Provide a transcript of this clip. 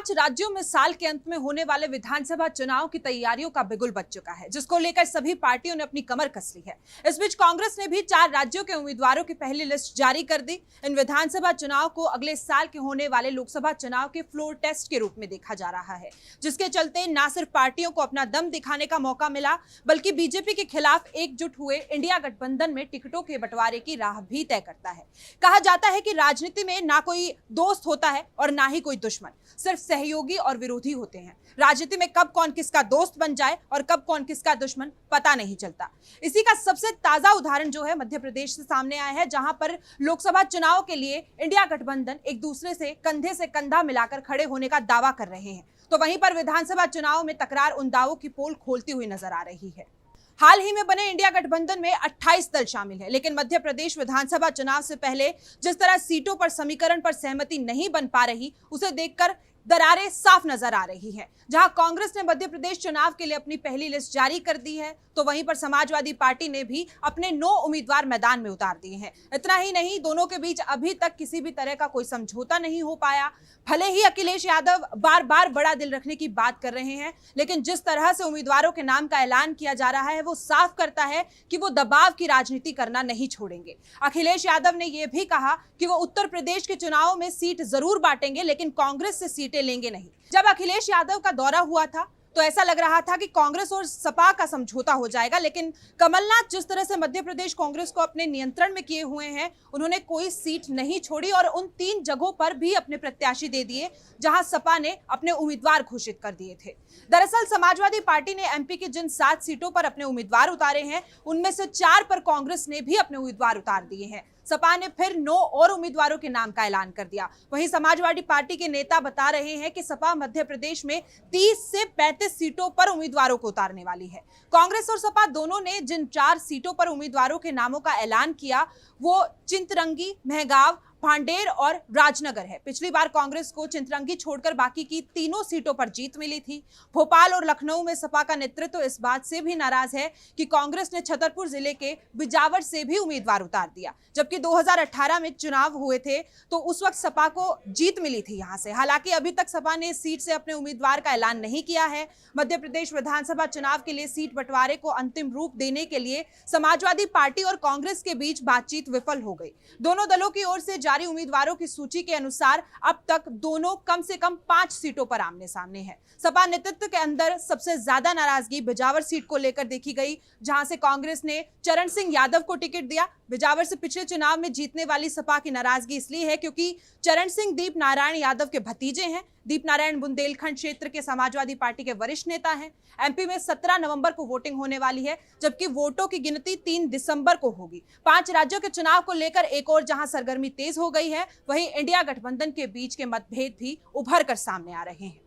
5 राज्यों में साल के अंत में होने वाले विधानसभा चुनाव की तैयारियों का बिगुल बज चुका है, जिसको लेकर सभी पार्टियों ने अपनी कमर कस ली है। इस बीच कांग्रेस ने भी 4 राज्यों के उम्मीदवारों की पहली लिस्ट जारी कर दी। इन विधानसभा चुनाव को अगले साल के होने वाले लोकसभा चुनाव के फ्लोर टेस्ट के रूप में देखा जा रहा है, जिसके चलते न सिर्फ पार्टियों को अपना दम दिखाने का मौका मिला, बल्कि बीजेपी के खिलाफ एकजुट हुए इंडिया गठबंधन में टिकटों के बंटवारे की राह भी तय करता है। कहा जाता है कि राजनीति में ना कोई दोस्त होता है और ना ही कोई दुश्मन, सिर्फ सहयोगी और विरोधी होते हैं। राजनीति में कब कौन किसका दोस्त बन जाए और कब कौन किसका दुश्मन पता नहीं चलता। इसी का सबसे ताजा उदाहरण जो है मध्य प्रदेश से सामने आया है, जहां पर लोकसभा चुनाव के लिए इंडिया गठबंधन एक दूसरे से कंधा मिलाकर खड़े होने का दावा कर रहे हैं, तो वहीं पर विधानसभा चुनाव में तकरार उन दावों की पोल खोलती हुई नजर आ रही है। हाल ही में बने इंडिया गठबंधन में 28 दल शामिल है, लेकिन मध्य प्रदेश विधानसभा चुनाव से पहले जिस तरह सीटों पर समीकरण पर सहमति नहीं बन पा रही, उसे देखकर दरारें साफ नजर आ रही हैं। जहां कांग्रेस ने मध्य प्रदेश चुनाव के लिए अपनी पहली लिस्ट जारी कर दी है, तो वहीं पर समाजवादी पार्टी ने भी अपने 9 उम्मीदवार मैदान में उतार दिए हैं। इतना ही नहीं, दोनों के बीच अभी तक किसी भी तरह का कोई समझौता नहीं हो पाया। भले ही अखिलेश यादव बार बार बड़ा दिल रखने की बात कर रहे हैं, लेकिन जिस तरह से उम्मीदवारों के नाम का ऐलान किया जा रहा है, वो साफ करता है कि वो दबाव की राजनीति करना नहीं छोड़ेंगे। अखिलेश यादव ने यह भी कहा कि वो उत्तर प्रदेश के चुनाव में सीट जरूर बांटेंगे, लेकिन कांग्रेस से सीटें लेंगे नहीं। जब अखिलेश यादव का दौरा हुआ था तो ऐसा लग रहा था कि कांग्रेस और सपा का समझौता हो जाएगा, लेकिन कमलनाथ जिस तरह से मध्य प्रदेश कांग्रेस को अपने नियंत्रण में किए हुए हैं, उन्होंने कोई सीट नहीं छोड़ी और उन 3 जगहों पर भी अपने प्रत्याशी दे दिए जहां सपा ने अपने उम्मीदवार घोषित कर दिए थे। दरअसल समाजवादी पार्टी ने एमपी की जिन 7 सीटों पर अपने उम्मीदवार उतारे हैं, उनमें से 4 पर कांग्रेस ने भी अपने उम्मीदवार उतार दिए हैं। सपा ने फिर 9 और उम्मीदवारों के नाम का ऐलान कर दिया। वहीं समाजवादी पार्टी के नेता बता रहे हैं कि सपा मध्य प्रदेश में 30 से 35 सीटों पर उम्मीदवारों को उतारने वाली है। कांग्रेस और सपा दोनों ने जिन 4 सीटों पर उम्मीदवारों के नामों का ऐलान किया, वो चिंतरंगी, मेहगांव, भांडेर और राजनगर है। पिछली बार कांग्रेस को चिंतरंगी छोड़कर बाकी की तीनों सीटों पर जीत मिली थी। भोपाल और लखनऊ में सपा का नेतृत्व इस बात से भी नाराज है कि कांग्रेस ने छतरपुर जिले के बिजावर से भी उम्मीदवार उतार दिया, जबकि 2018 में चुनाव हुए थे तो उस वक्त सपा को जीत मिली थी यहां से। हालांकि अभी तक सपा ने इस सीट से अपने उम्मीदवार का ऐलान नहीं किया है। मध्य प्रदेश विधानसभा चुनाव के लिए सीट बंटवारे को अंतिम रूप देने के लिए समाजवादी पार्टी और कांग्रेस के बीच बातचीत विफल हो गई। दोनों दलों की ओर से जारी उम्मीदवारों की सूची के अनुसार अब तक दोनों कम से कम 5 सीटों पर आमने सामने हैं। सपा नेतृत्व के अंदर सबसे ज्यादा नाराजगी बिजावर सीट को लेकर देखी गई, जहां से कांग्रेस ने चरण सिंह यादव को टिकट दिया। बिजावर से पिछले चुनाव में जीतने वाली सपा की नाराजगी इसलिए है क्योंकि चरण सिंह दीप नारायण यादव के भतीजे हैं। दीप नारायण बुंदेलखंड क्षेत्र के समाजवादी पार्टी के वरिष्ठ नेता हैं। एमपी में 17 नवंबर को वोटिंग होने वाली है, जबकि वोटों की गिनती 3 दिसंबर को होगी। 5 राज्यों के चुनाव को लेकर एक और जहां सरगर्मी तेज हो गई है, वहीं इंडिया गठबंधन के बीच के मतभेद भी उभर कर सामने आ रहे हैं।